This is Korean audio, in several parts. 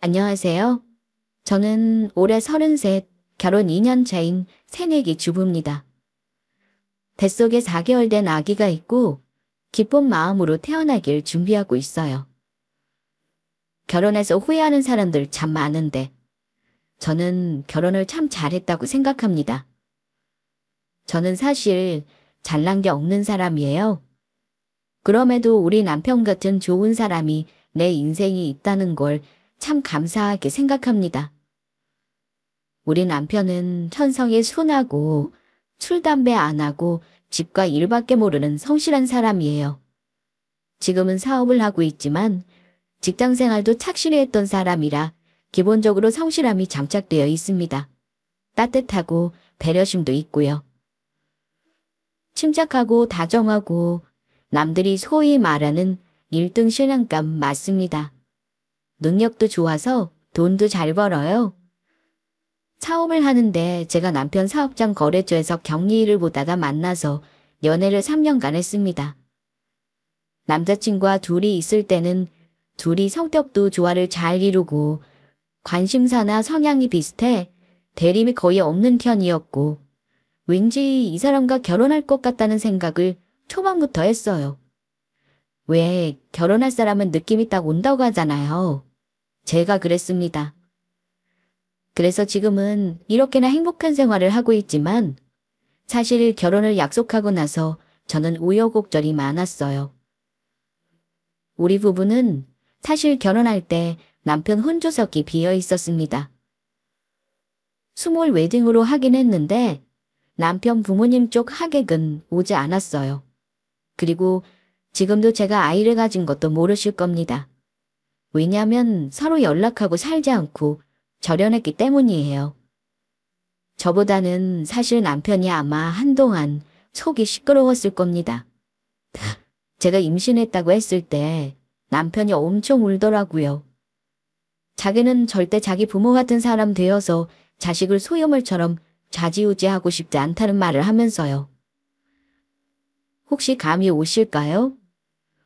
안녕하세요. 저는 올해 33, 결혼 2년 차인 새내기 주부입니다. 뱃속에 4개월 된 아기가 있고 기쁜 마음으로 태어나길 준비하고 있어요. 결혼해서 후회하는 사람들 참 많은데 저는 결혼을 참 잘했다고 생각합니다. 저는 사실 잘난 게 없는 사람이에요. 그럼에도 우리 남편 같은 좋은 사람이 내 인생이 있다는 걸 참 감사하게 생각합니다. 우리 남편은 천성이 순하고 술, 담배 안 하고 집과 일밖에 모르는 성실한 사람이에요. 지금은 사업을 하고 있지만 직장 생활도 착실히 했던 사람이라 기본적으로 성실함이 장착되어 있습니다. 따뜻하고 배려심도 있고요. 침착하고 다정하고 남들이 소위 말하는 1등 신랑감 맞습니다. 능력도 좋아서 돈도 잘 벌어요. 사업을 하는데 제가 남편 사업장 거래처에서 격리일을 보다가 만나서 연애를 3년간 했습니다. 남자친구와 둘이 있을 때는 둘이 성격도 조화를 잘 이루고 관심사나 성향이 비슷해 대립이 거의 없는 편이었고 왠지 이 사람과 결혼할 것 같다는 생각을 초반부터 했어요. 왜 결혼할 사람은 느낌이 딱 온다고 하잖아요. 제가 그랬습니다. 그래서 지금은 이렇게나 행복한 생활을 하고 있지만 사실 결혼을 약속하고 나서 저는 우여곡절이 많았어요. 우리 부부는 사실 결혼할 때 남편 혼조석이 비어 있었습니다. 스몰 웨딩으로 하긴 했는데 남편 부모님 쪽 하객은 오지 않았어요. 그리고 지금도 제가 아이를 가진 것도 모르실 겁니다. 왜냐하면 서로 연락하고 살지 않고 절연했기 때문이에요. 저보다는 사실 남편이 아마 한동안 속이 시끄러웠을 겁니다. 제가 임신했다고 했을 때 남편이 엄청 울더라고요. 자기는 절대 자기 부모 같은 사람 되어서 자식을 소유물처럼 좌지우지하고 싶지 않다는 말을 하면서요. 혹시 감이 오실까요?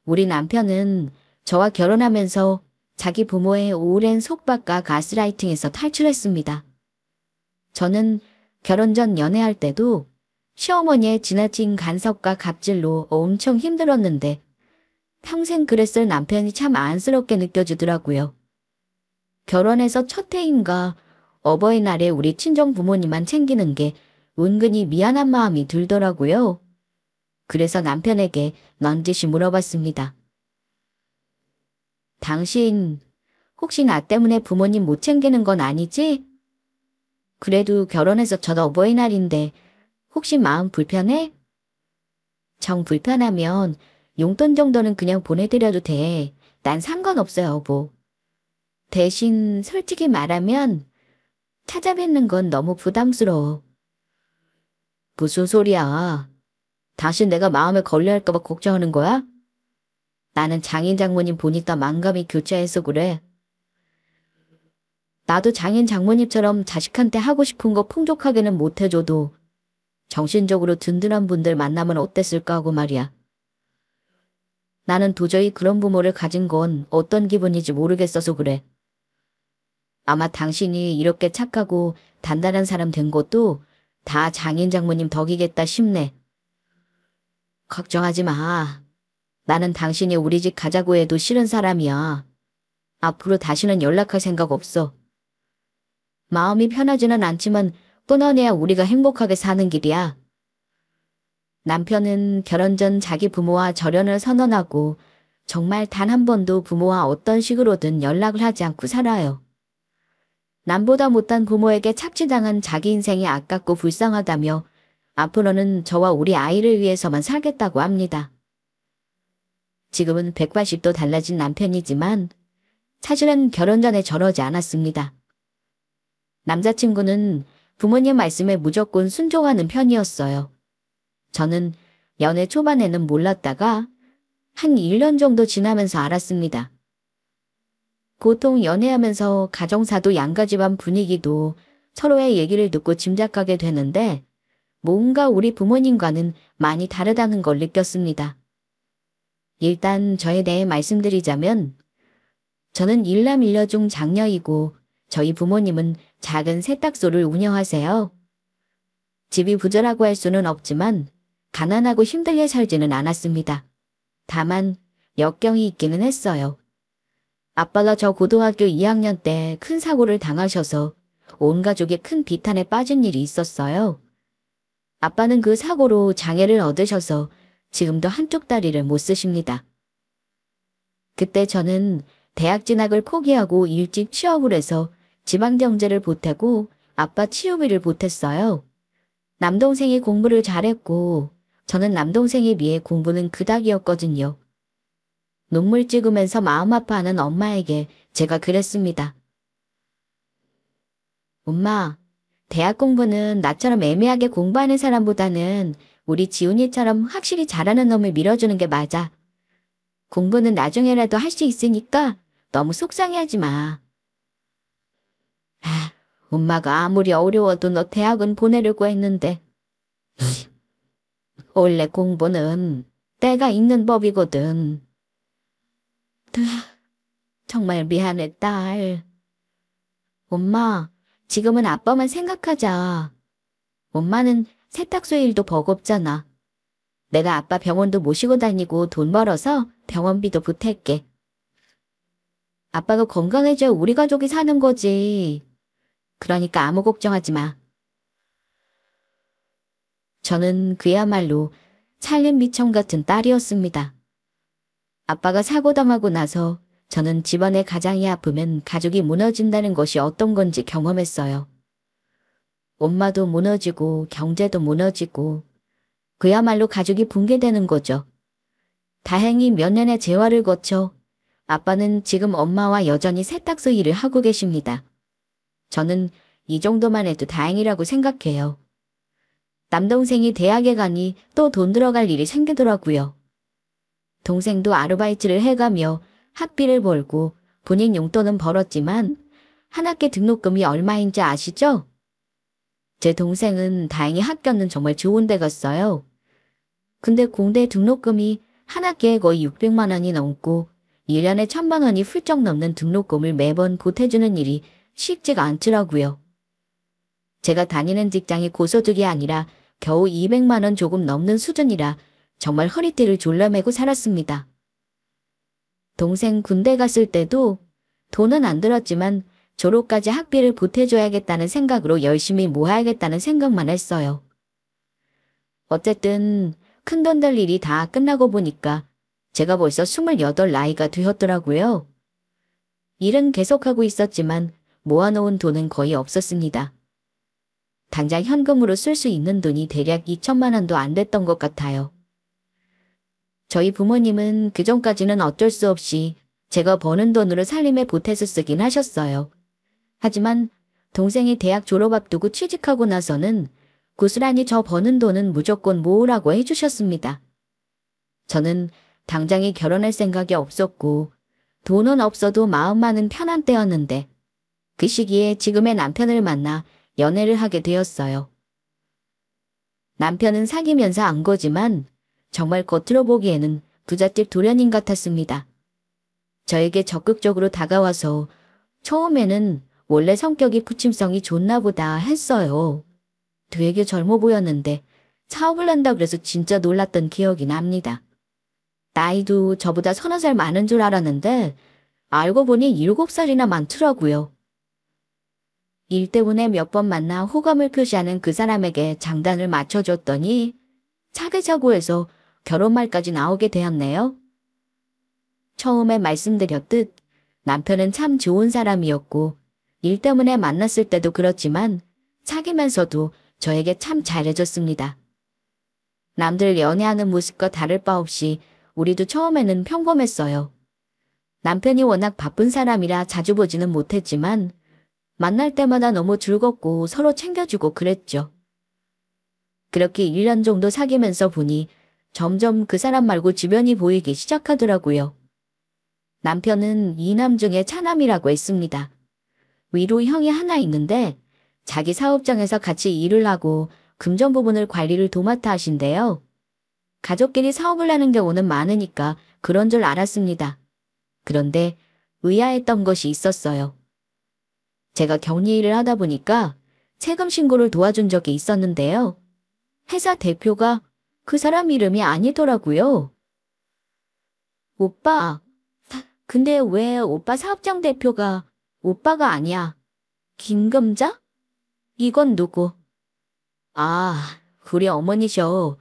우리 남편은 저와 결혼하면서 자기 부모의 오랜 속박과 가스라이팅에서 탈출했습니다. 저는 결혼 전 연애할 때도 시어머니의 지나친 간섭과 갑질로 엄청 힘들었는데 평생 그랬을 남편이 참 안쓰럽게 느껴지더라고요. 결혼해서 첫 해인가 어버이날에 우리 친정 부모님만 챙기는 게 은근히 미안한 마음이 들더라고요. 그래서 남편에게 넌지시 물어봤습니다. 당신 혹시 나 때문에 부모님 못 챙기는 건 아니지? 그래도 결혼해서 첫 어버이날인데 혹시 마음 불편해? 정 불편하면 용돈 정도는 그냥 보내드려도 돼. 난 상관없어요, 여보. 대신 솔직히 말하면 찾아뵙는 건 너무 부담스러워. 무슨 소리야? 당신 내가 마음에 걸려할까 봐 걱정하는 거야? 나는 장인 장모님 보니까 만감이 교차해서 그래. 나도 장인 장모님처럼 자식한테 하고 싶은 거 풍족하게는 못 해줘도 정신적으로 든든한 분들 만나면 어땠을까 하고 말이야. 나는 도저히 그런 부모를 가진 건 어떤 기분인지 모르겠어서 그래. 아마 당신이 이렇게 착하고 단단한 사람 된 것도 다 장인 장모님 덕이겠다 싶네. 걱정하지 마. 나는 당신이 우리 집 가자고 해도 싫은 사람이야. 앞으로 다시는 연락할 생각 없어. 마음이 편하지는 않지만 끊어내야 우리가 행복하게 사는 길이야. 남편은 결혼 전 자기 부모와 절연을 선언하고 정말 단 한 번도 부모와 어떤 식으로든 연락을 하지 않고 살아요. 남보다 못한 부모에게 착취당한 자기 인생이 아깝고 불쌍하다며 앞으로는 저와 우리 아이를 위해서만 살겠다고 합니다. 지금은 180도 달라진 남편이지만 사실은 결혼 전에 저러지 않았습니다. 남자친구는 부모님 말씀에 무조건 순종하는 편이었어요. 저는 연애 초반에는 몰랐다가 한 1년 정도 지나면서 알았습니다. 보통 연애하면서 가정사도 양가집안 분위기도 서로의 얘기를 듣고 짐작하게 되는데 뭔가 우리 부모님과는 많이 다르다는 걸 느꼈습니다. 일단 저에 대해 말씀드리자면 저는 일남 일녀 중 장녀이고 저희 부모님은 작은 세탁소를 운영하세요. 집이 부자라고 할 수는 없지만 가난하고 힘들게 살지는 않았습니다. 다만 역경이 있기는 했어요. 아빠가 저 고등학교 2학년 때 큰 사고를 당하셔서 온 가족이 큰 비탄에 빠진 일이 있었어요. 아빠는 그 사고로 장애를 얻으셔서 지금도 한쪽 다리를 못 쓰십니다. 그때 저는 대학 진학을 포기하고 일찍 취업을 해서 지방 경제를 보태고 아빠 치유비를 보탰어요. 남동생이 공부를 잘했고 저는 남동생에 비해 공부는 그닥이었거든요. 눈물 찍으면서 마음 아파하는 엄마에게 제가 그랬습니다. 엄마, 대학 공부는 나처럼 애매하게 공부하는 사람보다는 우리 지훈이처럼 확실히 잘하는 놈을 밀어주는 게 맞아. 공부는 나중에라도 할 수 있으니까 너무 속상해하지 마. 엄마가 아무리 어려워도 너 대학은 보내려고 했는데 원래 공부는 때가 있는 법이거든. 정말 미안해, 딸. 엄마, 지금은 아빠만 생각하자. 엄마는 세탁소 일도 버겁잖아. 내가 아빠 병원도 모시고 다니고 돈 벌어서 병원비도 보탤게. 아빠가 건강해져야 우리 가족이 사는 거지. 그러니까 아무 걱정하지 마. 저는 그야말로 살림 미천 같은 딸이었습니다. 아빠가 사고당하고 나서 저는 집안의 가장이 아프면 가족이 무너진다는 것이 어떤 건지 경험했어요. 엄마도 무너지고 경제도 무너지고 그야말로 가족이 붕괴되는 거죠. 다행히 몇 년의 재활을 거쳐 아빠는 지금 엄마와 여전히 세탁소 일을 하고 계십니다. 저는 이 정도만 해도 다행이라고 생각해요. 남동생이 대학에 가니 또 돈 들어갈 일이 생기더라고요. 동생도 아르바이트를 해가며 학비를 벌고 본인 용돈은 벌었지만 한 학기 등록금이 얼마인지 아시죠? 제 동생은 다행히 학교는 정말 좋은 데 갔어요. 근데 공대 등록금이 한 학기에 거의 600만 원이 넘고 1년에 1000만 원이 훌쩍 넘는 등록금을 매번 보태주는 일이 쉽지가 않더라고요. 제가 다니는 직장이 고소득이 아니라 겨우 200만 원 조금 넘는 수준이라 정말 허리띠를 졸라매고 살았습니다. 동생 군대 갔을 때도 돈은 안 들었지만 졸업까지 학비를 보태줘야겠다는 생각으로 열심히 모아야겠다는 생각만 했어요. 어쨌든 큰돈 될 일이 다 끝나고 보니까 제가 벌써 28 나이가 되었더라고요. 일은 계속하고 있었지만 모아놓은 돈은 거의 없었습니다. 당장 현금으로 쓸 수 있는 돈이 대략 2천만 원도 안 됐던 것 같아요. 저희 부모님은 그전까지는 어쩔 수 없이 제가 버는 돈으로 살림에 보태서 쓰긴 하셨어요. 하지만 동생이 대학 졸업 앞두고 취직하고 나서는 고스란히 저 버는 돈은 무조건 모으라고 해주셨습니다. 저는 당장에 결혼할 생각이 없었고 돈은 없어도 마음만은 편한 때였는데 그 시기에 지금의 남편을 만나 연애를 하게 되었어요. 남편은 사귀면서 안 거지만 정말 겉으로 보기에는 부잣집 도련님 같았습니다. 저에게 적극적으로 다가와서 처음에는 원래 성격이 부침성이 좋나 보다 했어요. 되게 젊어 보였는데 사업을 한다 그래서 진짜 놀랐던 기억이 납니다. 나이도 저보다 30살 많은 줄 알았는데 알고 보니 7살이나 많더라고요. 일 때문에 몇 번 만나 호감을 표시하는 그 사람에게 장단을 맞춰줬더니 차근차근 해서 결혼 말까지 나오게 되었네요. 처음에 말씀드렸듯 남편은 참 좋은 사람이었고 일 때문에 만났을 때도 그렇지만 사귀면서도 저에게 참 잘해줬습니다. 남들 연애하는 모습과 다를 바 없이 우리도 처음에는 평범했어요. 남편이 워낙 바쁜 사람이라 자주 보지는 못했지만 만날 때마다 너무 즐겁고 서로 챙겨주고 그랬죠. 그렇게 1년 정도 사귀면서 보니 점점 그 사람 말고 주변이 보이기 시작하더라고요. 남편은 2남 중에 차남이라고 했습니다. 위로 형이 하나 있는데 자기 사업장에서 같이 일을 하고 금전 부분을 관리를 도맡아 하신대요. 가족끼리 사업을 하는 경우는 많으니까 그런 줄 알았습니다. 그런데 의아했던 것이 있었어요. 제가 격리 일을 하다 보니까 세금 신고를 도와준 적이 있었는데요. 회사 대표가 그 사람 이름이 아니더라고요. 오빠, 근데 왜 오빠 사업장 대표가 오빠가 아니야? 김금자? 이건 누구? 아, 우리 어머니셔.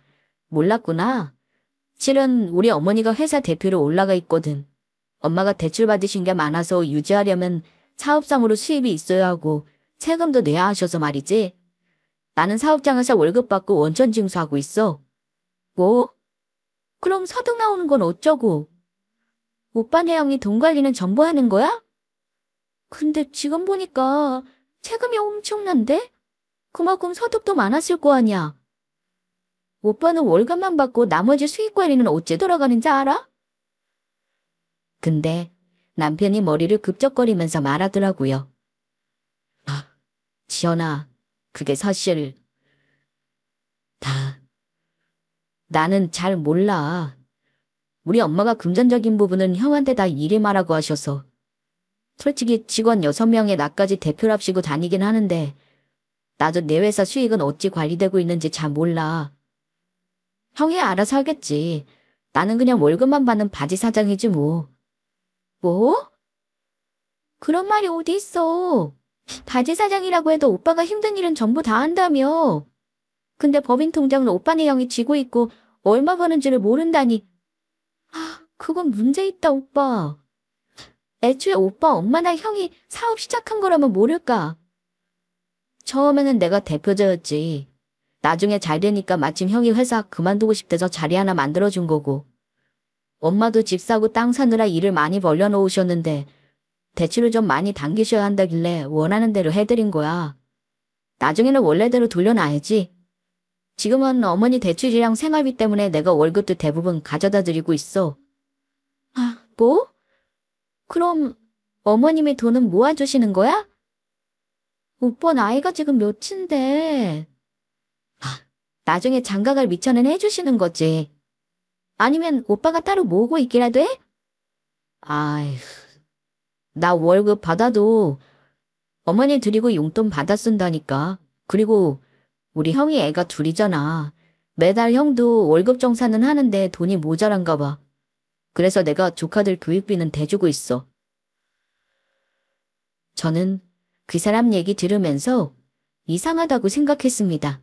몰랐구나. 실은 우리 어머니가 회사 대표로 올라가 있거든. 엄마가 대출 받으신 게 많아서 유지하려면 사업상으로 수입이 있어야 하고 세금도 내야 하셔서 말이지. 나는 사업장에서 월급 받고 원천 징수하고 있어. 뭐? 그럼 소득 나오는 건 어쩌고? 오빠네 형이 돈 관리는 전부 하는 거야? 근데 지금 보니까 세금이 엄청난데? 그만큼 소득도 많았을 거 아니야. 오빠는 월급만 받고 나머지 수익 관리는 어째 돌아가는지 알아? 근데 남편이 머리를 급적거리면서 말하더라고요. 아, 지연아, 그게 사실 다 나는 잘 몰라. 우리 엄마가 금전적인 부분은 형한테 다 일이 말하고 하셔서. 솔직히 직원 6명에 나까지 대표랍시고 다니긴 하는데 나도 내 회사 수익은 어찌 관리되고 있는지 잘 몰라. 형이 알아서 하겠지. 나는 그냥 월급만 받는 바지 사장이지 뭐. 뭐? 그런 말이 어디 있어. 바지 사장이라고 해도 오빠가 힘든 일은 전부 다 한다며. 근데 법인 통장은 오빠네 형이 쥐고 있고 얼마 버는지를 모른다니. 그건 문제 있다, 오빠. 애초에 오빠 엄마나 형이 사업 시작한 거라면 모를까. 처음에는 내가 대표자였지. 나중에 잘 되니까 마침 형이 회사 그만두고 싶대서 자리 하나 만들어준 거고. 엄마도 집 사고 땅 사느라 일을 많이 벌려놓으셨는데 대출을 좀 많이 당기셔야 한다길래 원하는 대로 해드린 거야. 나중에는 원래대로 돌려놔야지. 지금은 어머니 대출이랑 생활비 때문에 내가 월급도 대부분 가져다 드리고 있어. 아, 뭐? 그럼 어머님이 돈은 모아주시는 거야? 오빠 나이가 지금 몇인데. 나중에 장가갈 미천은 해주시는 거지. 아니면 오빠가 따로 모으고 있기라도 해? 아휴, 나 월급 받아도 어머니 드리고 용돈 받아 쓴다니까. 그리고 우리 형이 애가 둘이잖아. 매달 형도 월급 정산은 하는데 돈이 모자란가 봐. 그래서 내가 조카들 교육비는 대주고 있어. 저는 그 사람 얘기 들으면서 이상하다고 생각했습니다.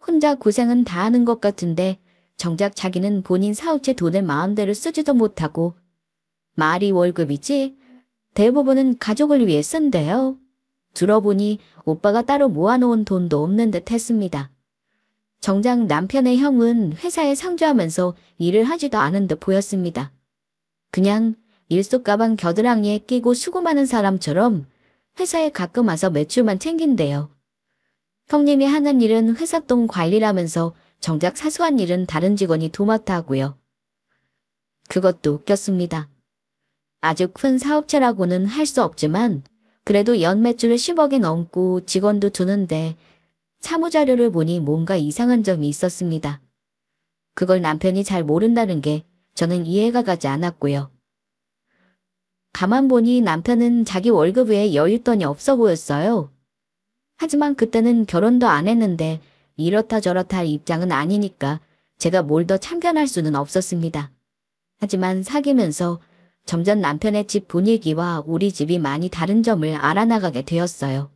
혼자 고생은 다 하는 것 같은데 정작 자기는 본인 사업체 돈을 마음대로 쓰지도 못하고 말이 월급이지 대부분은 가족을 위해 쓴대요. 들어보니 오빠가 따로 모아놓은 돈도 없는 듯 했습니다. 정작 남편의 형은 회사에 상주하면서 일을 하지도 않은 듯 보였습니다. 그냥 일속 가방 겨드랑이에 끼고 수고하는 사람처럼 회사에 가끔 와서 매출만 챙긴대요. 형님이 하는 일은 회사 돈 관리라면서 정작 사소한 일은 다른 직원이 도맡아 하고요. 그것도 웃겼습니다. 아주 큰 사업체라고는 할 수 없지만 그래도 연 매출 10억이 넘고 직원도 두는데 사무자료를 보니 뭔가 이상한 점이 있었습니다. 그걸 남편이 잘 모른다는 게 저는 이해가 가지 않았고요. 가만 보니 남편은 자기 월급 외에 여윳돈이 없어 보였어요. 하지만 그때는 결혼도 안 했는데 이렇다 저렇다 할 입장은 아니니까 제가 뭘 더 참견할 수는 없었습니다. 하지만 사귀면서 점점 남편의 집 분위기와 우리 집이 많이 다른 점을 알아나가게 되었어요.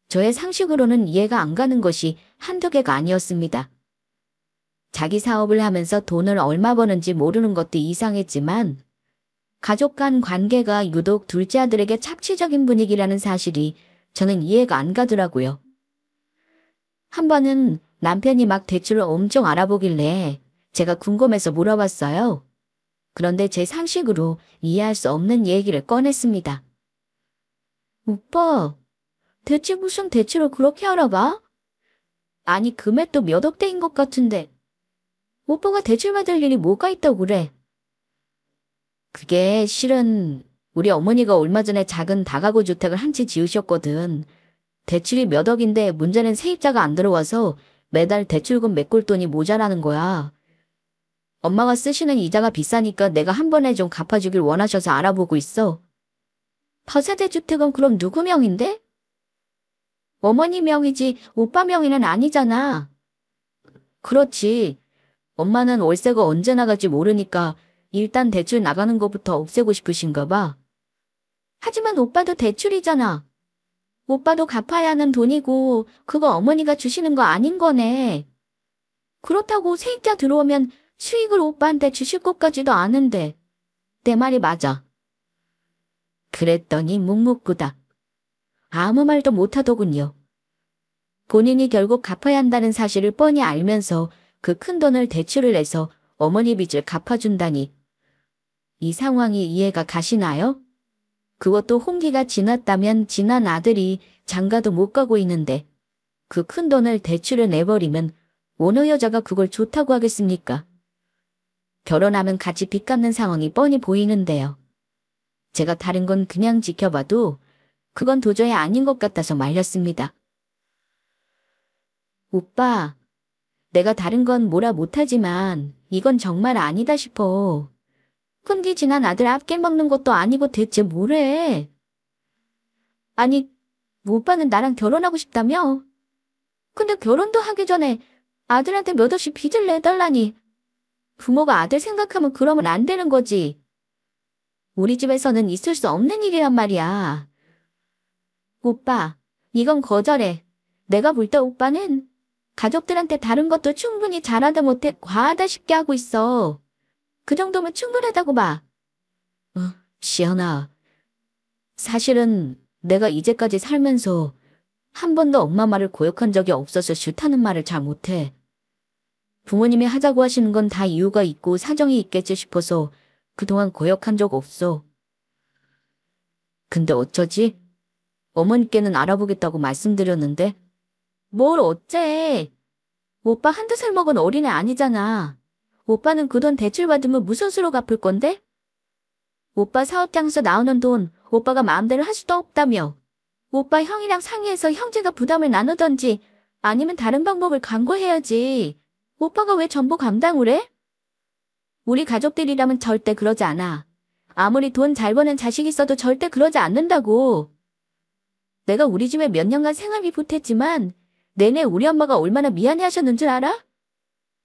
저의 상식으로는 이해가 안 가는 것이 한두 개가 아니었습니다. 자기 사업을 하면서 돈을 얼마 버는지 모르는 것도 이상했지만 가족 간 관계가 유독 둘째 아들에게 착취적인 분위기라는 사실이 저는 이해가 안 가더라고요. 한 번은 남편이 막 대출을 엄청 알아보길래 제가 궁금해서 물어봤어요. 그런데 제 상식으로 이해할 수 없는 얘기를 꺼냈습니다. 오빠, 대체 무슨 대출을 그렇게 알아봐? 아니 금액도 몇 억대인 것 같은데 오빠가 대출 받을 일이 뭐가 있다고 그래? 그게 실은 우리 어머니가 얼마 전에 작은 다가구 주택을 한 채 지으셨거든. 대출이 몇 억인데 문제는 세입자가 안 들어와서 매달 대출금 메꿀 돈이 모자라는 거야. 엄마가 쓰시는 이자가 비싸니까 내가 한 번에 좀 갚아주길 원하셔서 알아보고 있어. 다세대 주택은 그럼 누구 명인데? 어머니 명이지 오빠 명의는 아니잖아. 그렇지. 엄마는 월세가 언제 나갈지 모르니까 일단 대출 나가는 것부터 없애고 싶으신가 봐. 하지만 오빠도 대출이잖아. 오빠도 갚아야 하는 돈이고 그거 어머니가 주시는 거 아닌 거네. 그렇다고 세입자 들어오면 수익을 오빠한테 주실 것 같지도 않은데. 내 말이 맞아. 그랬더니 묵묵부답. 아무 말도 못하더군요. 본인이 결국 갚아야 한다는 사실을 뻔히 알면서 그 큰 돈을 대출을 해서 어머니 빚을 갚아준다니. 이 상황이 이해가 가시나요? 그것도 홍기가 지났다면 지난 아들이 장가도 못 가고 있는데 그 큰 돈을 대출을 내버리면 어느 여자가 그걸 좋다고 하겠습니까? 결혼하면 같이 빚 갚는 상황이 뻔히 보이는데요. 제가 다른 건 그냥 지켜봐도 그건 도저히 아닌 것 같아서 말렸습니다. 오빠, 내가 다른 건 뭐라 못하지만 이건 정말 아니다 싶어. 근데 지난 아들 앞길 먹는 것도 아니고 대체 뭐래? 아니, 오빠는 나랑 결혼하고 싶다며? 근데 결혼도 하기 전에 아들한테 몇 억씩 빚을 내달라니. 부모가 아들 생각하면 그러면 안 되는 거지. 우리 집에서는 있을 수 없는 일이란 말이야. 오빠, 이건 거절해. 내가 볼 때 오빠는 가족들한테 다른 것도 충분히 잘하다 못해 과하다 싶게 하고 있어. 그 정도면 충분하다고 봐. 시연아. 사실은 내가 이제까지 살면서 한 번도 엄마 말을 고역한 적이 없어서 싫다는 말을 잘 못해. 부모님이 하자고 하시는 건 다 이유가 있고 사정이 있겠지 싶어서 그동안 고역한 적 없어. 근데 어쩌지? 어머니께는 알아보겠다고 말씀드렸는데. 뭘 어째? 오빠 한두 살 먹은 어린애 아니잖아. 오빠는 그 돈 대출 받으면 무슨 수로 갚을 건데? 오빠 사업장에서 나오는 돈 오빠가 마음대로 할 수도 없다며. 오빠 형이랑 상의해서 형제가 부담을 나누던지 아니면 다른 방법을 강구해야지. 오빠가 왜 전부 감당을 해? 우리 가족들이라면 절대 그러지 않아. 아무리 돈 잘 버는 자식 있어도 절대 그러지 않는다고. 내가 우리 집에 몇 년간 생활비 보탰지만 내내 우리 엄마가 얼마나 미안해 하셨는 줄 알아?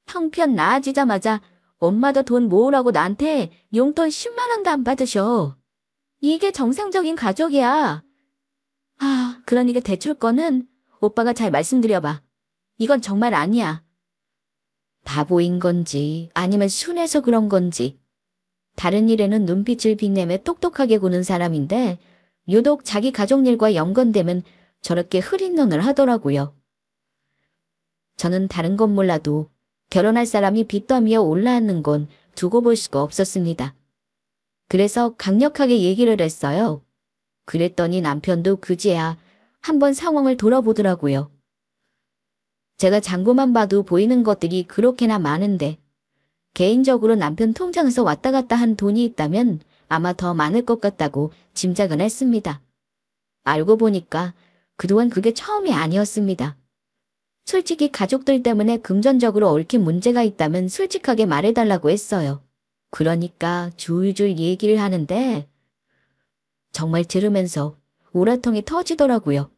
형편 나아지자마자 엄마도 돈 모으라고 나한테 용돈 10만 원도 안 받으셔. 이게 정상적인 가족이야. 그러니까 대출 거는 오빠가 잘 말씀드려봐. 이건 정말 아니야. 바보인 건지 아니면 순해서 그런 건지. 다른 일에는 눈빛을 빛내며 똑똑하게 구는 사람인데 유독 자기 가족 일과 연관되면 저렇게 흐린 눈을 하더라고요. 저는 다른 건 몰라도 결혼할 사람이 빚더미에 올라앉는 건 두고 볼 수가 없었습니다. 그래서 강력하게 얘기를 했어요. 그랬더니 남편도 그제야 한번 상황을 돌아보더라고요. 제가 잔고만 봐도 보이는 것들이 그렇게나 많은데 개인적으로 남편 통장에서 왔다 갔다 한 돈이 있다면 아마 더 많을 것 같다고 짐작은 했습니다. 알고 보니까 그동안 그게 처음이 아니었습니다. 솔직히 가족들 때문에 금전적으로 얽힌 문제가 있다면 솔직하게 말해달라고 했어요. 그러니까 줄줄 얘기를 하는데 정말 들으면서 우라통이 터지더라고요.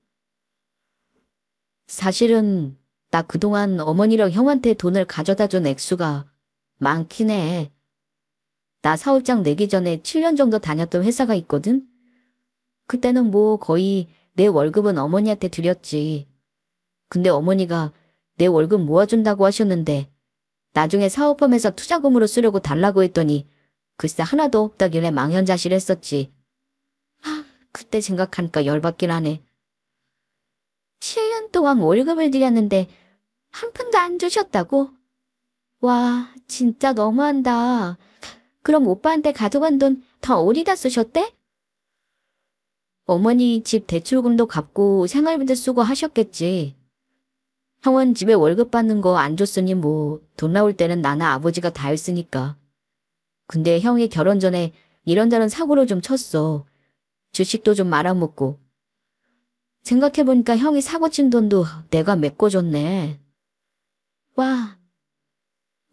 사실은 나 그동안 어머니랑 형한테 돈을 가져다 준 액수가 많긴 해. 나 사업장 내기 전에 7년 정도 다녔던 회사가 있거든. 그때는 뭐 거의 내 월급은 어머니한테 드렸지. 근데 어머니가 내 월급 모아준다고 하셨는데 나중에 사업하면서 투자금으로 쓰려고 달라고 했더니 글쎄 하나도 없다길래 망연자실했었지. 그때 생각하니까 열받긴 하네. 7년 동안 월급을 드렸는데 한 푼도 안 주셨다고? 와, 진짜 너무한다. 그럼 오빠한테 가져간 돈 다 어디다 쓰셨대? 어머니 집 대출금도 갚고 생활비도 쓰고 하셨겠지. 형은 집에 월급 받는 거 안 줬으니 뭐 돈 나올 때는 나나 아버지가 다 했으니까. 근데 형이 결혼 전에 이런저런 사고를 좀 쳤어. 주식도 좀 말아먹고. 생각해보니까 형이 사고 친 돈도 내가 메꿔줬네. 와,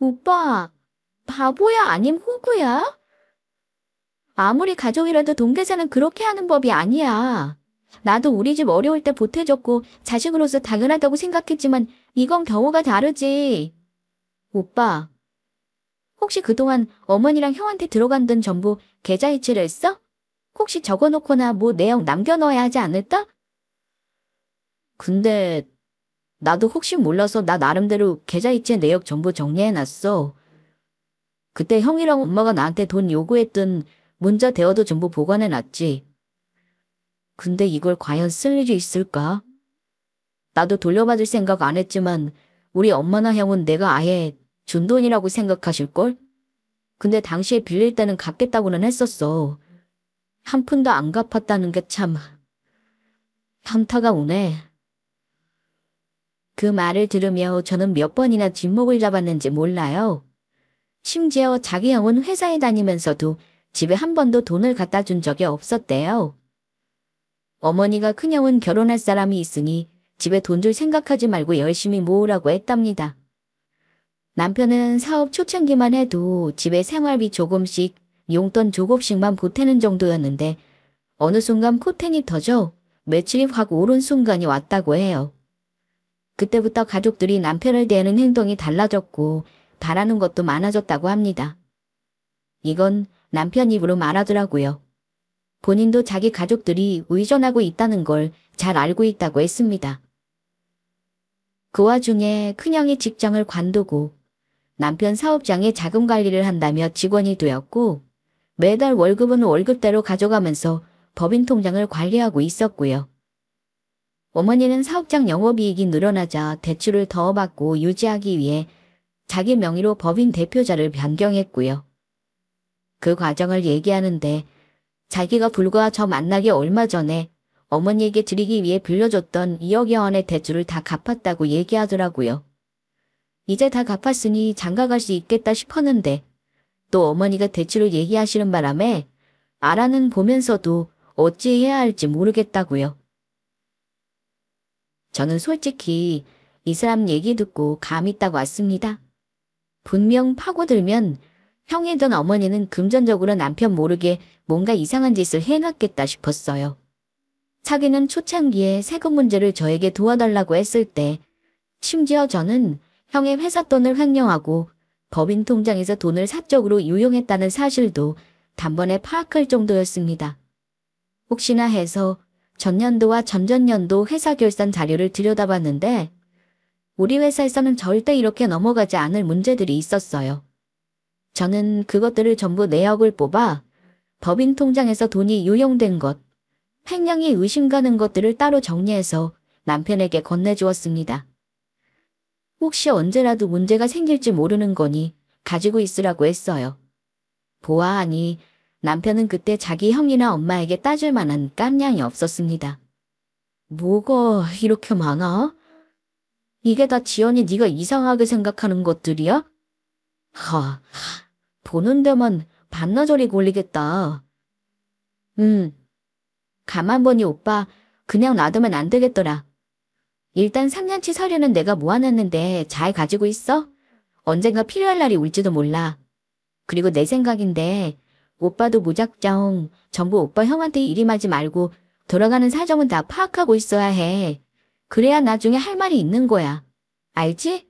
오빠, 바보야 아님 호구야? 아무리 가족이라도 돈 계산은 그렇게 하는 법이 아니야. 나도 우리 집 어려울 때 보태줬고 자식으로서 당연하다고 생각했지만 이건 경우가 다르지. 오빠, 혹시 그동안 어머니랑 형한테 들어간 돈 전부 계좌이체를 했어? 혹시 적어놓거나 뭐 내역 남겨넣어야 하지 않을까? 근데 나도 혹시 몰라서 나 나름대로 계좌이체 내역 전부 정리해놨어. 그때 형이랑 엄마가 나한테 돈 요구했던 문자 대화도 전부 보관해놨지. 근데 이걸 과연 쓸 일이 있을까? 나도 돌려받을 생각 안 했지만 우리 엄마나 형은 내가 아예 준 돈이라고 생각하실걸? 근데 당시에 빌릴 때는 갚겠다고는 했었어. 한 푼도 안 갚았다는 게 참 현타가 오네. 그 말을 들으며 저는 몇 번이나 뒷목을 잡았는지 몰라요. 심지어 자기 형은 회사에 다니면서도 집에 한 번도 돈을 갖다 준 적이 없었대요. 어머니가 큰형은 결혼할 사람이 있으니 집에 돈 줄 생각하지 말고 열심히 모으라고 했답니다. 남편은 사업 초창기만 해도 집에 생활비 조금씩, 용돈 조금씩만 보태는 정도였는데 어느 순간 포텐이 터져 매출이 확 오른 순간이 왔다고 해요. 그때부터 가족들이 남편을 대하는 행동이 달라졌고 바라는 것도 많아졌다고 합니다. 이건 남편 입으로 말하더라고요. 본인도 자기 가족들이 의존하고 있다는 걸 잘 알고 있다고 했습니다. 그 와중에 큰형이 직장을 관두고 남편 사업장에 자금 관리를 한다며 직원이 되었고 매달 월급은 월급대로 가져가면서 법인 통장을 관리하고 있었고요. 어머니는 사업장 영업이익이 늘어나자 대출을 더 받고 유지하기 위해 자기 명의로 법인 대표자를 변경했고요. 그 과정을 얘기하는데 자기가 불과 저 만나기 얼마 전에 어머니에게 드리기 위해 빌려줬던 2억여 원의 대출을 다 갚았다고 얘기하더라고요. 이제 다 갚았으니 장가갈 수 있겠다 싶었는데 또 어머니가 대출을 얘기하시는 바람에 알아는 보면서도 어찌해야 할지 모르겠다고요. 저는 솔직히 이 사람 얘기 듣고 감이 딱 왔습니다. 분명 파고들면 형이든 어머니는 금전적으로 남편 모르게 뭔가 이상한 짓을 해놨겠다 싶었어요. 사귀는 초창기에 세금 문제를 저에게 도와달라고 했을 때 심지어 저는 형의 회사 돈을 횡령하고 법인 통장에서 돈을 사적으로 유용했다는 사실도 단번에 파악할 정도였습니다. 혹시나 해서 전년도와 전전년도 회사 결산 자료를 들여다봤는데 우리 회사에서는 절대 이렇게 넘어가지 않을 문제들이 있었어요. 저는 그것들을 전부 내역을 뽑아 법인 통장에서 돈이 유용된 것, 횡령이 의심가는 것들을 따로 정리해서 남편에게 건네주었습니다. 혹시 언제라도 문제가 생길지 모르는 거니 가지고 있으라고 했어요. 보아하니 남편은 그때 자기 형이나 엄마에게 따질 만한 깜냥이 없었습니다. 뭐가 이렇게 많아? 이게 다 지연이 네가 이상하게 생각하는 것들이야? 보는 데만 반나절이 걸리겠다. 가만 보니 오빠 그냥 놔두면 안 되겠더라. 일단 3년치 서류는 내가 모아놨는데 잘 가지고 있어? 언젠가 필요할 날이 올지도 몰라. 그리고 내 생각인데 오빠도 무작정 전부 오빠 형한테 일임하지 말고 돌아가는 사정은 다 파악하고 있어야 해. 그래야 나중에 할 말이 있는 거야. 알지?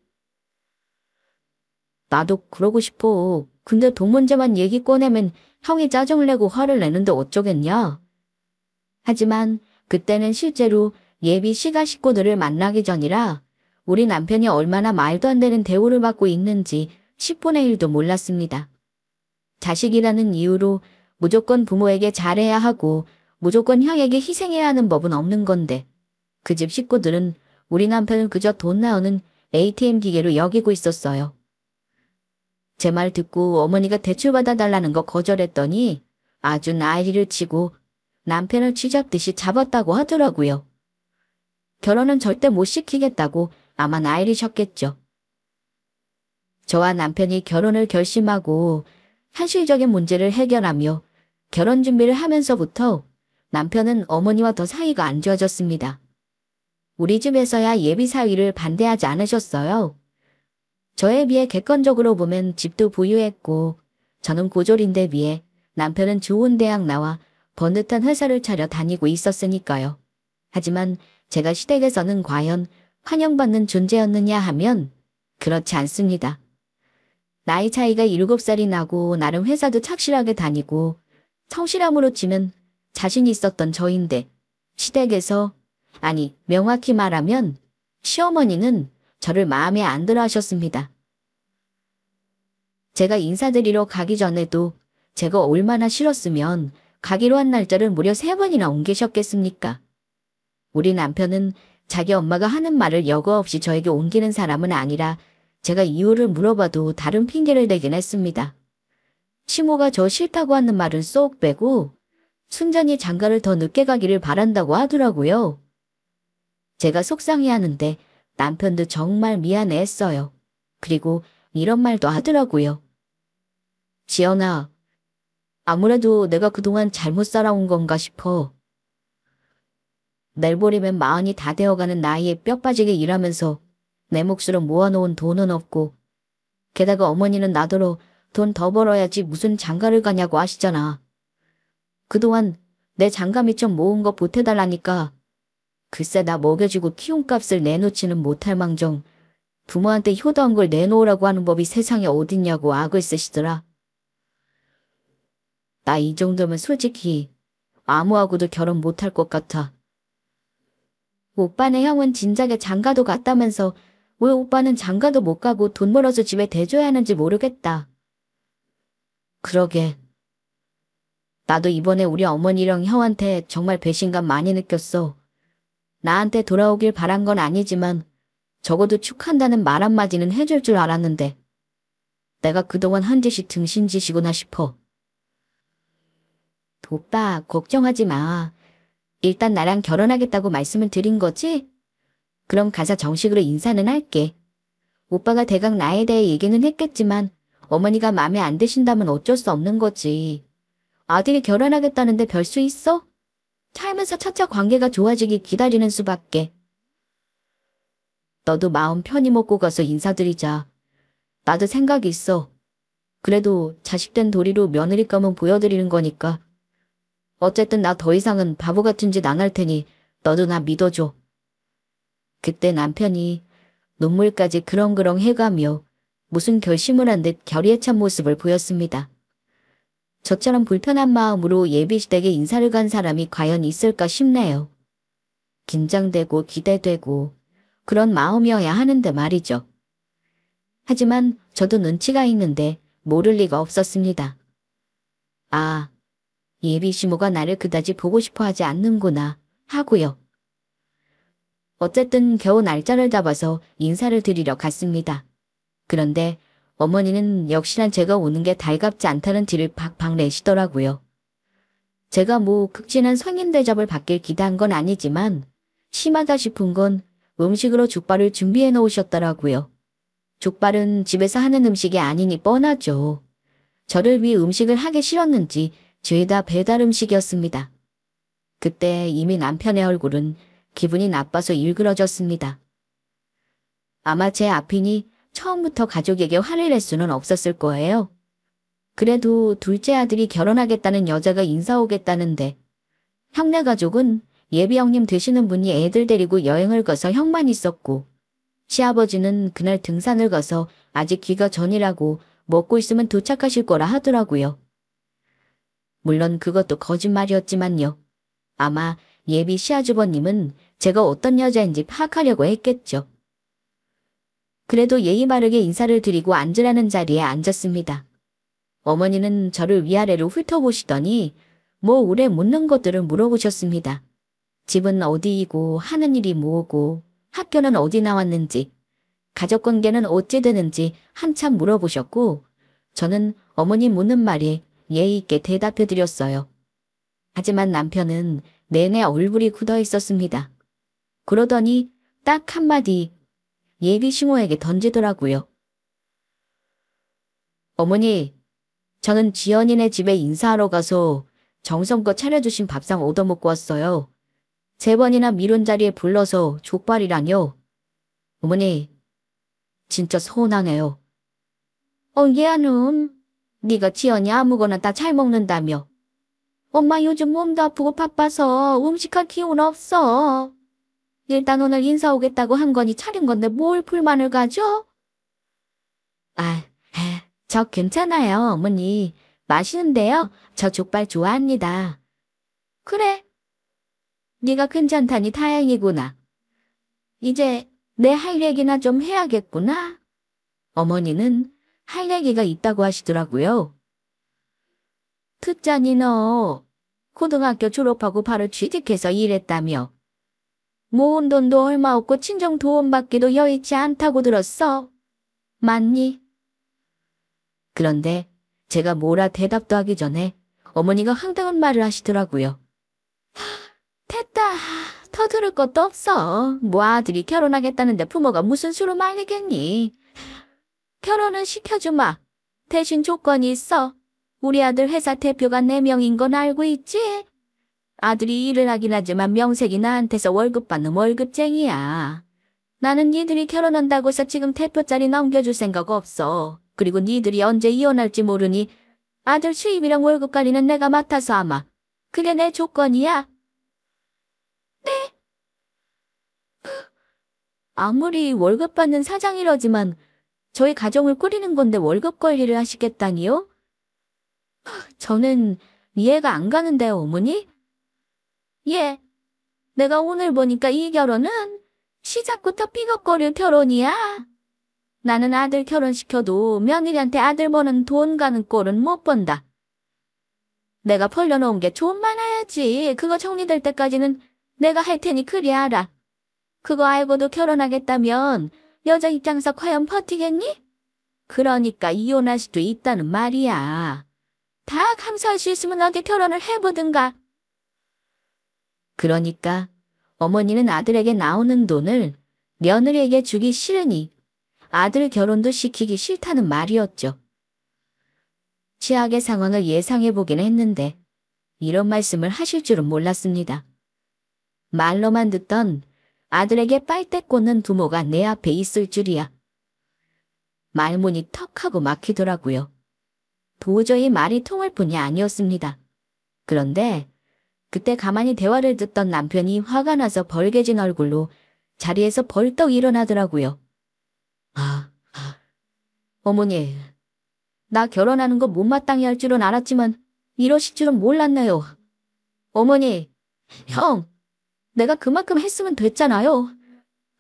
나도 그러고 싶어. 근데 돈 문제만 얘기 꺼내면 형이 짜증을 내고 화를 내는데 어쩌겠냐? 하지만 그때는 실제로 예비 시가 식구들을 만나기 전이라 우리 남편이 얼마나 말도 안 되는 대우를 받고 있는지 10분의 1도 몰랐습니다. 자식이라는 이유로 무조건 부모에게 잘해야 하고 무조건 형에게 희생해야 하는 법은 없는 건데 그 집 식구들은 우리 남편을 그저 돈 나오는 ATM 기계로 여기고 있었어요. 제 말 듣고 어머니가 대출받아 달라는 거 거절했더니 아주 난리를 치고 남편을 쥐잡듯이 잡았다고 하더라고요. 결혼은 절대 못 시키겠다고 아마 난리셨겠죠. 저와 남편이 결혼을 결심하고 현실적인 문제를 해결하며 결혼 준비를 하면서부터 남편은 어머니와 더 사이가 안 좋아졌습니다. 우리 집에서야 예비 사위를 반대하지 않으셨어요. 저에 비해 객관적으로 보면 집도 부유했고 저는 고졸인데 비해 남편은 좋은 대학 나와 번듯한 회사를 차려 다니고 있었으니까요. 하지만 제가 시댁에서는 과연 환영받는 존재였느냐 하면 그렇지 않습니다. 나이 차이가 7살이 나고 나름 회사도 착실하게 다니고 성실함으로 치면 자신 있었던 저인데 시댁에서, 아니 명확히 말하면 시어머니는 저를 마음에 안 들어 하셨습니다. 제가 인사드리러 가기 전에도 제가 얼마나 싫었으면 가기로 한 날짜를 무려 3번이나 옮기셨겠습니까? 우리 남편은 자기 엄마가 하는 말을 여과 없이 저에게 옮기는 사람은 아니라 제가 이유를 물어봐도 다른 핑계를 대긴 했습니다. 시모가 저 싫다고 하는 말은 쏙 빼고 순전히 장가를 더 늦게 가기를 바란다고 하더라고요. 제가 속상해하는데 남편도 정말 미안해했어요. 그리고 이런 말도 하더라고요. 지연아, 아무래도 내가 그동안 잘못 살아온 건가 싶어. 내일 모레면 40이 다 되어가는 나이에 뼈 빠지게 일하면서 내 몫으로 모아놓은 돈은 없고 게다가 어머니는 나더러 돈 더 벌어야지 무슨 장가를 가냐고 하시잖아. 그동안 내 장가 미처 모은 거 보태달라니까 글쎄 나 먹여주고 키움값을 내놓지는 못할 망정 부모한테 효도한 걸 내놓으라고 하는 법이 세상에 어딨냐고 악을 쓰시더라. 나 이 정도면 솔직히 아무하고도 결혼 못할 것 같아. 오빠네 형은 진작에 장가도 갔다면서 왜 오빠는 장가도 못 가고 돈 벌어서 집에 대줘야 하는지 모르겠다. 그러게. 나도 이번에 우리 어머니랑 형한테 정말 배신감 많이 느꼈어. 나한테 돌아오길 바란 건 아니지만 적어도 축한다는 말 한마디는 해줄 줄 알았는데 내가 그동안 한 짓이 등신짓이구나 싶어. 오빠 걱정하지 마. 일단 나랑 결혼하겠다고 말씀을 드린 거지? 그럼 가서 정식으로 인사는 할게. 오빠가 대강 나에 대해 얘기는 했겠지만 어머니가 마음에 안 드신다면 어쩔 수 없는 거지. 아들이 결혼하겠다는데 별 수 있어? 살면서 차차 관계가 좋아지기 기다리는 수밖에. 너도 마음 편히 먹고 가서 인사드리자. 나도 생각이 있어. 그래도 자식된 도리로 며느리감은 보여드리는 거니까. 어쨌든 나 더 이상은 바보 같은 짓 안 할 테니 너도 나 믿어줘. 그때 남편이 눈물까지 그렁그렁 해가며 무슨 결심을 한 듯 결의에 찬 모습을 보였습니다. 저처럼 불편한 마음으로 예비시댁에 인사를 간 사람이 과연 있을까 싶네요. 긴장되고 기대되고 그런 마음이어야 하는데 말이죠. 하지만 저도 눈치가 있는데 모를 리가 없었습니다. 아, 예비 시모가 나를 그다지 보고 싶어 하지 않는구나 하고요. 어쨌든 겨우 날짜를 잡아서 인사를 드리러 갔습니다. 그런데 어머니는 역시나 제가 오는 게 달갑지 않다는 티를 팍팍 내시더라고요. 제가 뭐 극진한 성인 대접을 받길 기대한 건 아니지만 심하다 싶은 건 음식으로 족발을 준비해 놓으셨더라고요. 족발은 집에서 하는 음식이 아니니 뻔하죠. 저를 위해 음식을 하기 싫었는지 죄다 배달 음식이었습니다. 그때 이미 남편의 얼굴은 기분이 나빠서 일그러졌습니다. 아마 제 앞이니 처음부터 가족에게 화를 낼 수는 없었을 거예요. 그래도 둘째 아들이 결혼하겠다는 여자가 인사 오겠다는데 형네 가족은 예비 형님 되시는 분이 애들 데리고 여행을 가서 형만 있었고 시아버지는 그날 등산을 가서 아직 귀가 전이라고 먹고 있으면 도착하실 거라 하더라고요. 물론 그것도 거짓말이었지만요. 아마 예비 시아주버님은 제가 어떤 여자인지 파악하려고 했겠죠. 그래도 예의 바르게 인사를 드리고 앉으라는 자리에 앉았습니다. 어머니는 저를 위아래로 훑어보시더니 뭐 오래 묻는 것들을 물어보셨습니다. 집은 어디이고 하는 일이 뭐고 학교는 어디 나왔는지 가족관계는 어찌 되는지 한참 물어보셨고 저는 어머니 묻는 말에 예의 있게 대답해 드렸어요. 하지만 남편은 내내 얼굴이 굳어 있었습니다. 그러더니 딱 한마디 예비 시모에게 던지더라고요. 어머니, 저는 지연이네 집에 인사하러 가서 정성껏 차려주신 밥상 얻어먹고 왔어요. 3번이나 미룬 자리에 불러서 족발이라뇨. 어머니, 진짜 서운하네요. 얘는 네가 지연이 아무거나 다 잘 먹는다며. 엄마 요즘 몸도 아프고 바빠서 음식할 기운 없어. 일단 오늘 인사 오겠다고 한 거니 차린 건데 뭘 불만을 가져? 저 괜찮아요, 어머니. 맛있는데요. 저 족발 좋아합니다. 그래. 네가 괜찮다니 다행이구나. 이제 내 할 얘기나 좀 해야겠구나. 어머니는 할 얘기가 있다고 하시더라고요. 듣자니 너 고등학교 졸업하고 바로 취직해서 일했다며. 모은 돈도 얼마 없고 친정 도움받기도 여의치 않다고 들었어. 맞니? 그런데 제가 뭐라 대답도 하기 전에 어머니가 황당한 말을 하시더라고요. 됐다. 더 들을 것도 없어. 뭐 아들이 결혼하겠다는데 부모가 무슨 수로 말리겠니? 결혼은 시켜주마. 대신 조건이 있어. 우리 아들 회사 대표가 4명인 건 알고 있지? 아들이 일을 하긴 하지만 명색이 나한테서 월급 받는 월급쟁이야. 나는 니들이 결혼한다고 해서 지금 대표 자리 넘겨줄 생각 없어. 그리고 니들이 언제 이혼할지 모르니 아들 수입이랑 월급 관리는 내가 맡아서 아마. 그게 내 조건이야. 네? 아무리 월급 받는 사장이라지만 저희 가정을 꾸리는 건데 월급 관리를 하시겠다니요? 저는 이해가 안 가는데요, 어머니? 예. 내가 오늘 보니까 이 결혼은 시작부터 삐걱거릴 결혼이야. 나는 아들 결혼시켜도 며느리한테 아들 버는 돈 가는 꼴은 못 본다. 내가 벌려놓은 게 좀 많아야지. 그거 정리될 때까지는 내가 할 테니 그리 알아. 그거 알고도 결혼하겠다면 여자 입장에서 과연 버티겠니? 그러니까 이혼할 수도 있다는 말이야. 다 감수할 수 있으면 어디 결혼을 해보든가. 그러니까 어머니는 아들에게 나오는 돈을 며느리에게 주기 싫으니 아들 결혼도 시키기 싫다는 말이었죠. 최악의 상황을 예상해보긴 했는데 이런 말씀을 하실 줄은 몰랐습니다. 말로만 듣던 아들에게 빨대 꽂는 부모가 내 앞에 있을 줄이야. 말문이 턱하고 막히더라고요. 도저히 말이 통할 뿐이 아니었습니다. 그런데 그때 가만히 대화를 듣던 남편이 화가 나서 벌개진 얼굴로 자리에서 벌떡 일어나더라고요. 어머니, 나 결혼하는 거 못마땅히 할 줄은 알았지만 이러실 줄은 몰랐네요. 어머니, 형, 내가 그만큼 했으면 됐잖아요.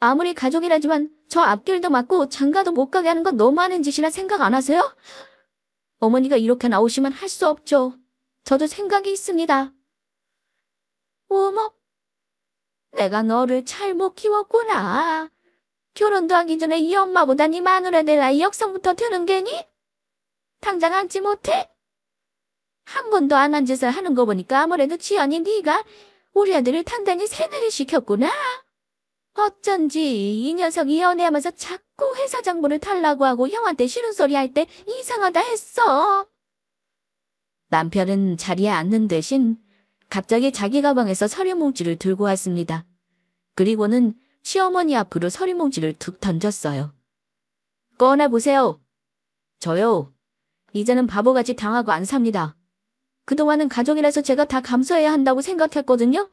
아무리 가족이라지만 저 앞길도 막고 장가도 못 가게 하는 건 너무하는 짓이라 생각 안 하세요? 어머니가 이렇게 나오시면 할 수 없죠. 저도 생각이 있습니다. 어머, 내가 너를 잘못 키웠구나. 결혼도 하기 전에 이 엄마보다 네 마누라 될 나이 역성부터 드는 게니? 당장 앉지 못해? 한 번도 안 한 짓을 하는 거 보니까 아무래도 지연이 네가 우리 아들을 단단히 세뇌를 시켰구나. 어쩐지 이 녀석이 연애하면서 자꾸 회사 장부를 달라고 하고 형한테 싫은 소리 할 때 이상하다 했어. 남편은 자리에 앉는 대신 갑자기 자기 가방에서 서류 뭉치를 들고 왔습니다. 그리고는 시어머니 앞으로 서류 뭉치를 툭 던졌어요. 꺼내보세요. 저요. 이제는 바보같이 당하고 안 삽니다. 그동안은 가족이라서 제가 다 감수해야 한다고 생각했거든요.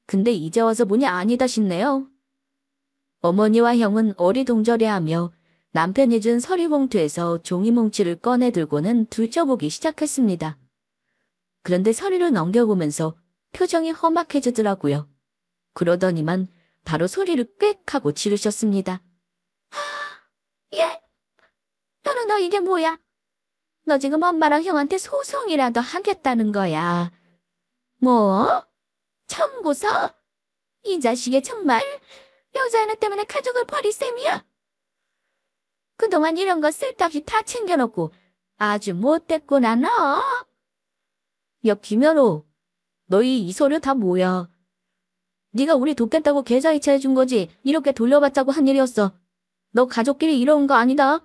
근데 이제 와서 보니 아니다 싶네요. 어머니와 형은 어리둥절해하며 남편이 준 서류 봉투에서 종이 뭉치를 꺼내 들고는 둘째보기 시작했습니다. 그런데 서류를 넘겨보면서 표정이 험악해지더라고요. 그러더니만 바로 소리를 꽥 하고 지르셨습니다. 예? 너 이게 뭐야? 너 지금 엄마랑 형한테 소송이라도 하겠다는 거야. 뭐? 청구서? 이 자식이 정말 여자 하나 때문에 가족을 버릴 셈이야. 그동안 이런 거 쓸데없이 다 챙겨놓고 아주 못됐구나 너. 야 김현호, 너희 이 서류 다 뭐야? 네가 우리 돕겠다고 계좌이체 해준 거지. 이렇게 돌려받자고 한 일이었어. 너 가족끼리 이러는 거 아니다.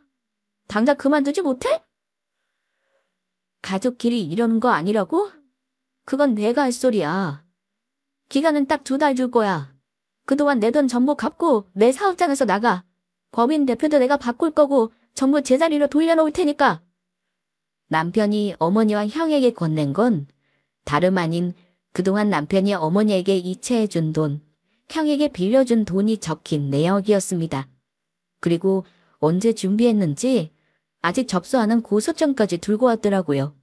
당장 그만두지 못해? 가족끼리 이러는 거 아니라고? 그건 내가 할 소리야. 기간은 딱 2달 줄 거야. 그동안 내 돈 전부 갚고 내 사업장에서 나가. 법인 대표도 내가 바꿀 거고 전부 제자리로 돌려놓을 테니까. 남편이 어머니와 형에게 건넨 건 다름 아닌 그동안 남편이 어머니에게 이체해준 돈, 형에게 빌려준 돈이 적힌 내역이었습니다. 그리고 언제 준비했는지 아직 접수 안 한 고소장까지 들고 왔더라고요.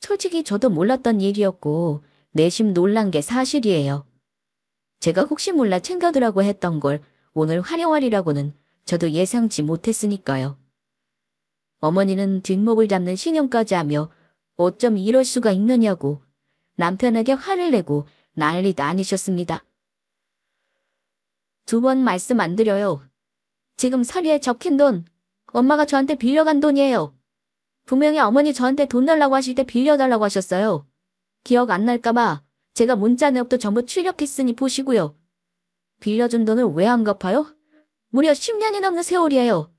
솔직히 저도 몰랐던 일이었고 내심 놀란 게 사실이에요. 제가 혹시 몰라 챙겨두라고 했던 걸 오늘 활용하리라고는 저도 예상치 못했으니까요. 어머니는 뒷목을 잡는 신용까지 하며 어쩜 이럴 수가 있느냐고 남편에게 화를 내고 난리도 아니셨습니다. 2번 말씀 안 드려요. 지금 서류에 적힌 돈, 엄마가 저한테 빌려간 돈이에요. 분명히 어머니 저한테 돈 달라고 하실 때 빌려달라고 하셨어요. 기억 안 날까봐 제가 문자 내역도 전부 출력했으니 보시고요. 빌려준 돈을 왜 안 갚아요? 무려 10년이 넘는 세월이에요.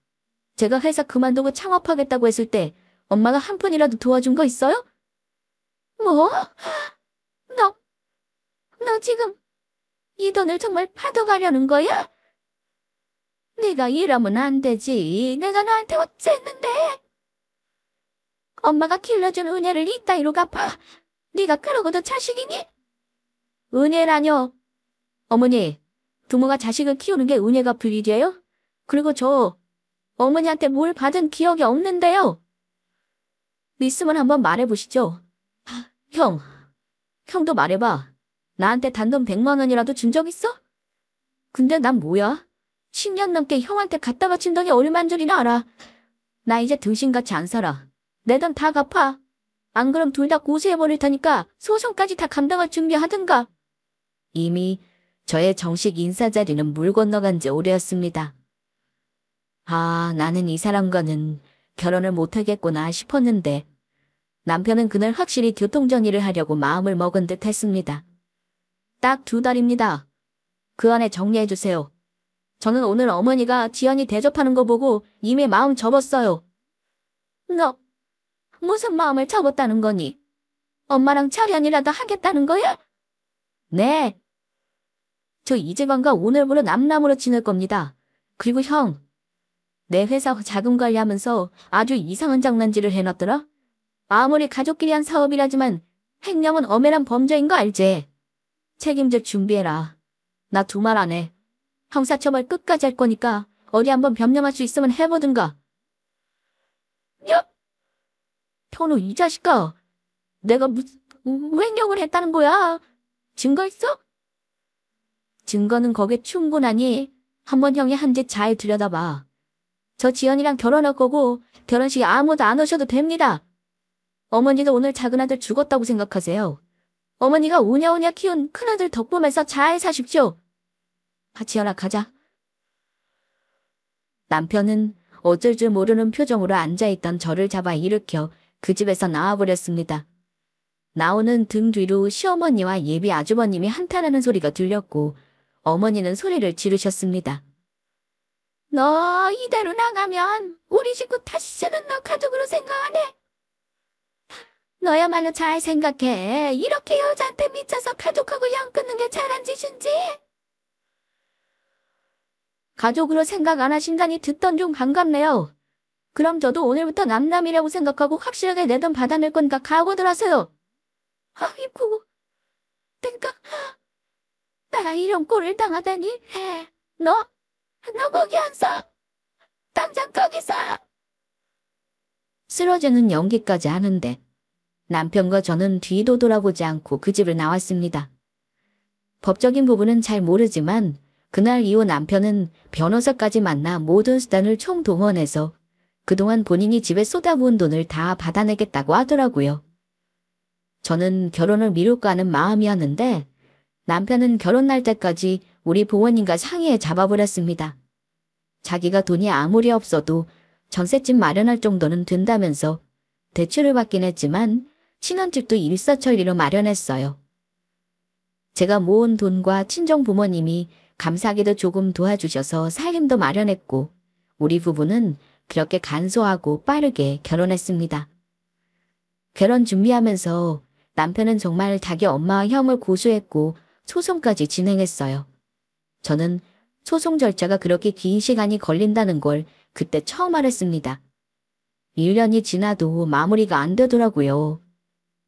제가 회사 그만두고 창업하겠다고 했을 때 엄마가 한 푼이라도 도와준 거 있어요? 뭐? 너 지금 이 돈을 정말 받아가려는 거야? 네가 이러면 안 되지. 내가 너한테 어쨌는데. 엄마가 길러준 은혜를 이따위로 갚아. 네가 그러고도 자식이니? 은혜라뇨. 어머니, 부모가 자식을 키우는 게 은혜 갚을 일이에요? 그리고 저 어머니한테 뭘 받은 기억이 없는데요. 믿으면 한번 말해보시죠. 형도 말해봐. 나한테 단돈 100만 원이라도 준 적 있어? 근데 난 뭐야? 10년 넘게 형한테 갖다 바친 돈이 얼마인 줄이나 알아. 나 이제 등신같이 안 살아. 내 돈 다 갚아. 안 그럼 둘 다 고소해버릴 테니까 소송까지 다 감당할 준비하든가. 이미 저의 정식 인사 자리는 물 건너간 지 오래였습니다. 아, 나는 이 사람과는 결혼을 못하겠구나 싶었는데 남편은 그날 확실히 교통정리를 하려고 마음을 먹은 듯 했습니다. 딱 2달입니다. 그 안에 정리해주세요. 저는 오늘 어머니가 지연이 대접하는 거 보고 이미 마음 접었어요. 너 무슨 마음을 접었다는 거니? 엄마랑 철연이라도 하겠다는 거야? 네. 저 이재관과 오늘부로 남남으로 지낼 겁니다. 그리고 형, 내 회사 자금 관리하면서 아주 이상한 장난질을 해놨더라? 아무리 가족끼리 한 사업이라지만 횡령은 엄연한 범죄인 거 알지? 책임질 준비해라. 나 2말 안 해. 형사처벌 끝까지 할 거니까 어디 한번 변명할 수 있으면 해보든가. 야! 현우 이 자식아. 내가 무슨 횡령을 했다는 거야? 증거 있어? 증거는 거기에 충분하니 한번 형이 한 짓 잘 들여다봐. 저 지연이랑 결혼할 거고 결혼식에 아무도 안 오셔도 됩니다. 어머니도 오늘 작은아들 죽었다고 생각하세요. 어머니가 오냐오냐 키운 큰아들 덕보면서 잘 사십시오. 지연아 가자. 남편은 어쩔 줄 모르는 표정으로 앉아있던 저를 잡아 일으켜 그 집에서 나와버렸습니다. 나오는 등 뒤로 시어머니와 예비 아주버님이 한탄하는 소리가 들렸고 어머니는 소리를 지르셨습니다. 너 이대로 나가면 우리 식구 다시는 너 가족으로 생각 안 해. 너야말로 잘 생각해. 이렇게 여자한테 미쳐서 가족하고 연 끊는 게 잘한 짓인지. 가족으로 생각 안 하신다니 듣던 중 반갑네요. 그럼 저도 오늘부터 남남이라고 생각하고 확실하게 내 돈 받아낼 거니까 각오들 하세요. 아이고, 내가 이런 꼴을 당하다니. 너 거기 안 서. 당장 거기 서. 쓰러지는 연기까지 하는데 남편과 저는 뒤도 돌아보지 않고 그 집을 나왔습니다. 법적인 부분은 잘 모르지만 그날 이후 남편은 변호사까지 만나 모든 수단을 총동원해서 그동안 본인이 집에 쏟아부은 돈을 다 받아내겠다고 하더라고요. 저는 결혼을 미룰까 하는 마음이었는데 남편은 결혼 날 때까지 우리 부모님과 상의해 잡아버렸습니다. 자기가 돈이 아무리 없어도 전셋집 마련할 정도는 된다면서 대출을 받긴 했지만 신혼집도 일사천리로 마련했어요. 제가 모은 돈과 친정 부모님이 감사하게도 조금 도와주셔서 살림도 마련했고 우리 부부는 그렇게 간소하고 빠르게 결혼했습니다. 결혼 준비하면서 남편은 정말 자기 엄마와 형을 고소했고 소송까지 진행했어요. 저는 소송 절차가 그렇게 긴 시간이 걸린다는 걸 그때 처음 알았습니다. 1년이 지나도 마무리가 안 되더라고요.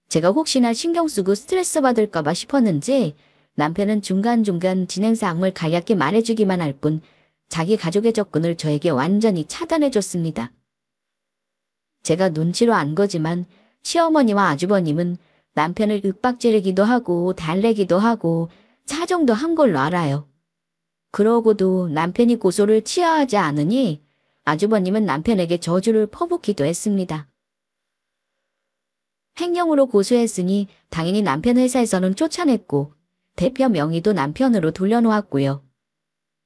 제가 혹시나 신경 쓰고 스트레스 받을까봐 싶었는지 남편은 중간중간 진행 사항을 간략히 말해주기만 할 뿐 자기 가족의 접근을 저에게 완전히 차단해줬습니다. 제가 눈치로 안 거지만 시어머니와 아주버님은 남편을 윽박지르기도 하고 달래기도 하고 사정도 한 걸로 알아요. 그러고도 남편이 고소를 취하하지 않으니 아주버님은 남편에게 저주를 퍼붓기도 했습니다. 횡령으로 고소했으니 당연히 남편 회사에서는 쫓아냈고 대표 명의도 남편으로 돌려놓았고요.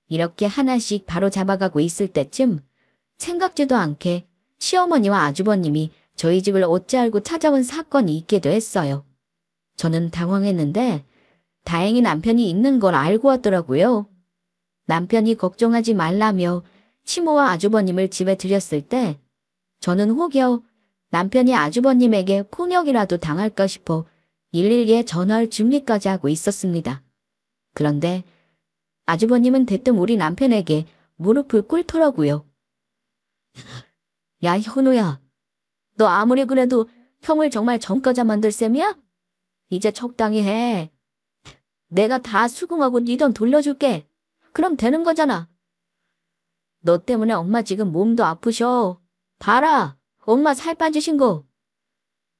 이렇게 하나씩 바로 잡아가고 있을 때쯤 생각지도 않게 시어머니와 아주버님이 저희 집을 어찌 알고 찾아온 사건이 있기도 했어요. 저는 당황했는데 다행히 남편이 있는 걸 알고 왔더라고요. 남편이 걱정하지 말라며 시모와 아주버님을 집에 들였을 때 저는 혹여 남편이 아주버님에게 폭력이라도 당할까 싶어 112에 전화할 준비까지 하고 있었습니다. 그런데 아주버님은 대뜸 우리 남편에게 무릎을 꿇더라고요. 야, 현우야. 너 아무리 그래도 형을 정말 전과자 만들 셈이야? 이제 적당히 해. 내가 다 수긍하고 네 돈 돌려줄게. 그럼 되는 거잖아. 너 때문에 엄마 지금 몸도 아프셔. 봐라. 엄마 살 빠지신 거.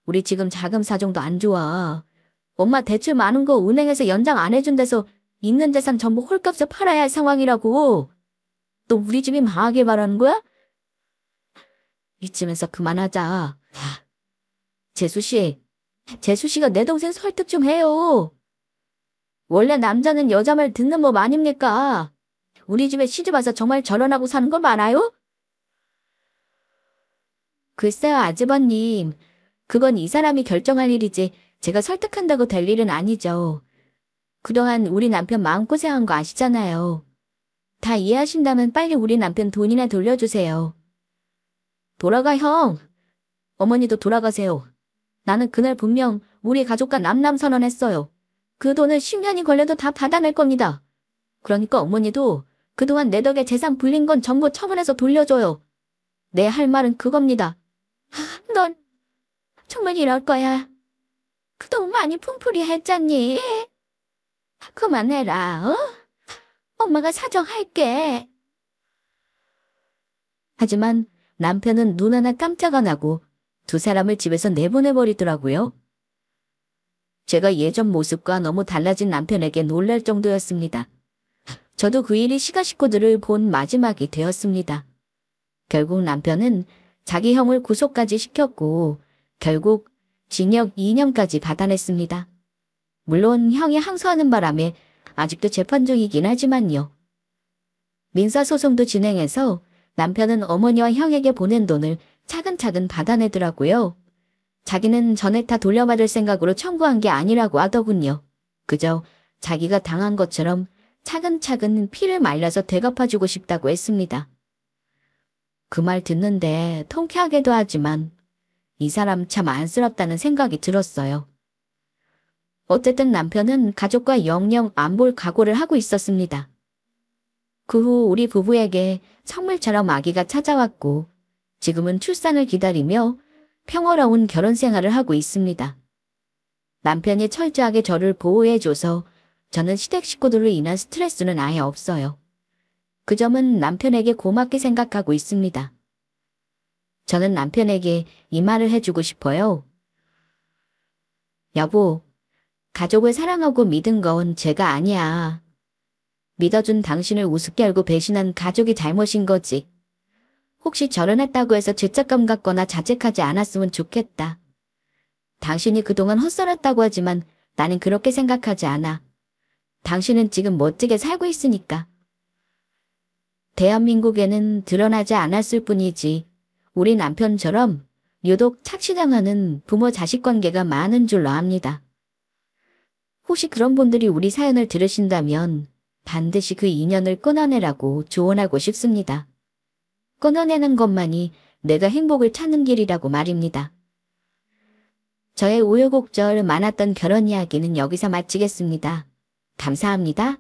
우리 지금 자금 사정도 안 좋아. 엄마 대출 많은 거 은행에서 연장 안 해준대서 있는 재산 전부 홀값에 팔아야 할 상황이라고. 너 우리 집이 망하길 바라는 거야? 이쯤에서 그만하자. 재수씨가 내 동생 설득 좀 해요. 원래 남자는 여자 말 듣는 법 아닙니까? 우리 집에 시집와서 정말 결혼하고 사는 거 많아요? 글쎄요, 아주버님. 그건 이 사람이 결정할 일이지 제가 설득한다고 될 일은 아니죠. 그동안 우리 남편 마음고생한 거 아시잖아요. 다 이해하신다면 빨리 우리 남편 돈이나 돌려주세요. 돌아가, 형. 어머니도 돌아가세요. 나는 그날 분명 우리 가족과 남남선언했어요. 그 돈을 10년이 걸려도 다 받아낼 겁니다. 그러니까 어머니도 그동안 내 덕에 재산 불린 건 전부 처분해서 돌려줘요. 내 할 말은 그겁니다. 넌 정말 이럴 거야. 그동안 많이 풍풀이 했잖니. 그만해라, 어? 엄마가 사정할게. 하지만 남편은 눈 하나 깜짝 안 하고 두 사람을 집에서 내보내버리더라고요. 제가 예전 모습과 너무 달라진 남편에게 놀랄 정도였습니다. 저도 그 일이 시가 식구들을 본 마지막이 되었습니다. 결국 남편은 자기 형을 구속까지 시켰고 결국 징역 2년까지 받아냈습니다. 물론 형이 항소하는 바람에 아직도 재판 중이긴 하지만요. 민사소송도 진행해서 남편은 어머니와 형에게 보낸 돈을 차근차근 받아내더라고요. 자기는 전에 다 돌려받을 생각으로 청구한 게 아니라고 하더군요. 그저 자기가 당한 것처럼 차근차근 피를 말려서 되갚아주고 싶다고 했습니다. 그 말 듣는데 통쾌하기도 하지만 이 사람 참 안쓰럽다는 생각이 들었어요. 어쨌든 남편은 가족과 영영 안 볼 각오를 하고 있었습니다. 그 후 우리 부부에게 선물처럼 아기가 찾아왔고 지금은 출산을 기다리며 평화로운 결혼 생활을 하고 있습니다. 남편이 철저하게 저를 보호해줘서 저는 시댁 식구들로 인한 스트레스는 아예 없어요. 그 점은 남편에게 고맙게 생각하고 있습니다. 저는 남편에게 이 말을 해주고 싶어요. 여보, 가족을 사랑하고 믿은 건 제가 아니야. 믿어준 당신을 우습게 알고 배신한 가족이 잘못인 거지. 혹시 결혼했다고 해서 죄책감 갖거나 자책하지 않았으면 좋겠다. 당신이 그동안 헛살았다고 하지만 나는 그렇게 생각하지 않아. 당신은 지금 멋지게 살고 있으니까. 대한민국에는 드러나지 않았을 뿐이지 우리 남편처럼 유독 착시당하는 부모-자식 관계가 많은 줄로 압니다. 혹시 그런 분들이 우리 사연을 들으신다면 반드시 그 인연을 끊어내라고 조언하고 싶습니다. 끊어내는 것만이 내가 행복을 찾는 길이라고 말입니다. 저의 우여곡절 많았던 결혼 이야기는 여기서 마치겠습니다. 감사합니다.